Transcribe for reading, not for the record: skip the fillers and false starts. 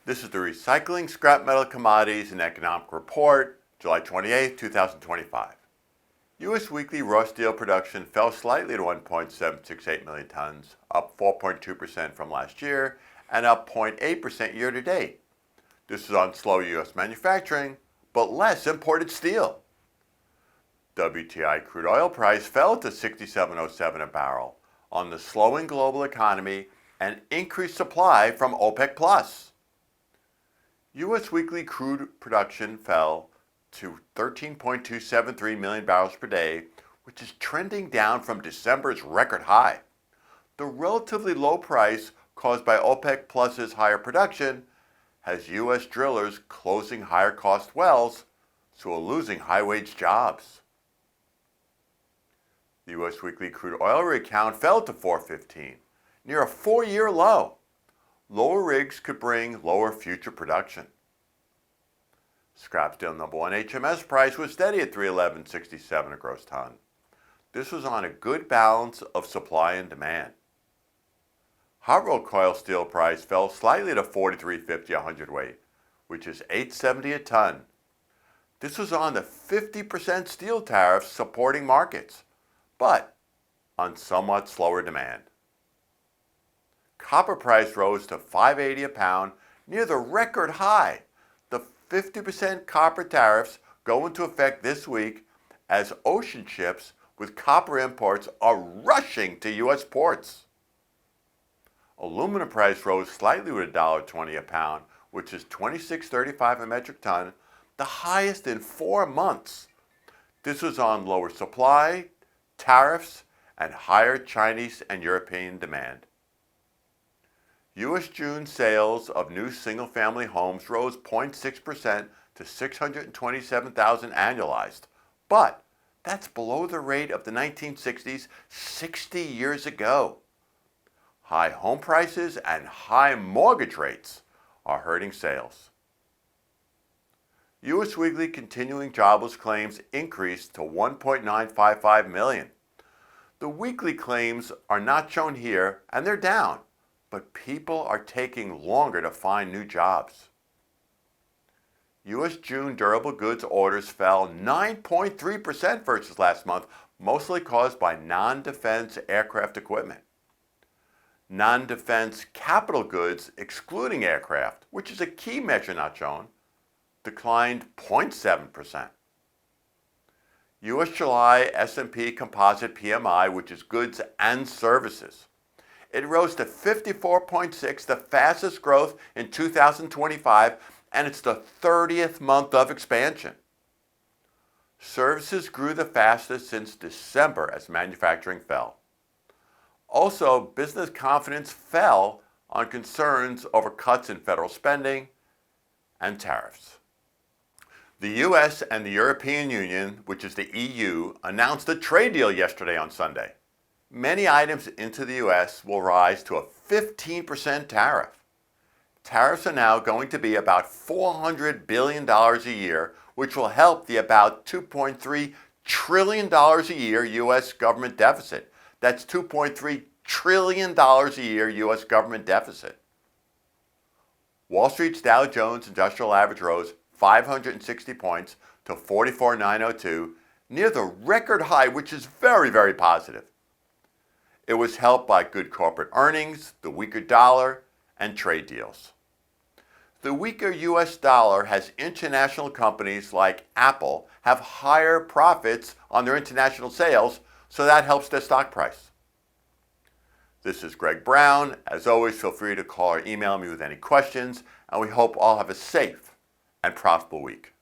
This is the Recycling, Scrap Metal, Commodities, and Economic Report, July 28, 2025. U.S. weekly raw steel production fell slightly to 1.768 million tons, up 4.2% from last year and up 0.8% year to date. This is on slow U.S. manufacturing, but less imported steel. WTI crude oil price fell to $67.07 a barrel on the slowing global economy and increased supply from OPEC+. U.S. weekly crude production fell to 13.273 million barrels per day, which is trending down from December's record high. The relatively low price caused by OPEC+'s higher production has U.S. drillers closing higher cost wells, so are losing high-wage jobs. The U.S. weekly crude oil rig count fell to 415, near a 4-year low. Lower rigs could bring lower future production. Scrap steel number one HMS price was steady at $311.67 a gross ton. This was on a good balance of supply and demand. Hot rolled coil steel price fell slightly to $43.50 a hundredweight, which is $8.70 a ton. This was on the 50% steel tariffs supporting markets, but on somewhat slower demand. Copper price rose to $5.80 a pound, near the record high. The 50% copper tariffs go into effect this week as ocean ships with copper imports are rushing to U.S. ports. Aluminum price rose slightly to $1.20 a pound, which is $26.35 a metric ton, the highest in 4 months. This was on lower supply, tariffs, and higher Chinese and European demand. U.S. June sales of new single-family homes rose 0.6% to 627,000 annualized, but that's below the rate of the 1960s 60 years ago. High home prices and high mortgage rates are hurting sales. U.S. weekly continuing jobless claims increased to 1.955 million. The weekly claims are not shown here, and they're down, but people are taking longer to find new jobs. U.S. June durable goods orders fell 9.3% versus last month, mostly caused by non-defense aircraft equipment. Non-defense capital goods, excluding aircraft, which is a key measure not shown, declined 0.7%. U.S. July S&P Composite PMI, which is goods and services, it rose to 54.6, the fastest growth in 2025, and it's the 30th month of expansion. Services grew the fastest since December as manufacturing fell. Also, business confidence fell on concerns over cuts in federal spending and tariffs. The U.S. and the European Union, which is the EU, announced a trade deal yesterday on Sunday. Many items into the U.S. will rise to a 15% tariff. Tariffs are now going to be about $400 billion a year, which will help the about $2.3 trillion a year U.S. government deficit. That's $2.3 trillion a year U.S. government deficit. Wall Street's Dow Jones Industrial Average rose 560 points to 44,902, near the record high, which is very, very positive. It was helped by good corporate earnings, the weaker dollar, and trade deals. The weaker U.S. dollar has international companies like Apple have higher profits on their international sales, so that helps their stock price. This is Greg Brown. As always, feel free to call or email me with any questions, and we hope all have a safe and profitable week.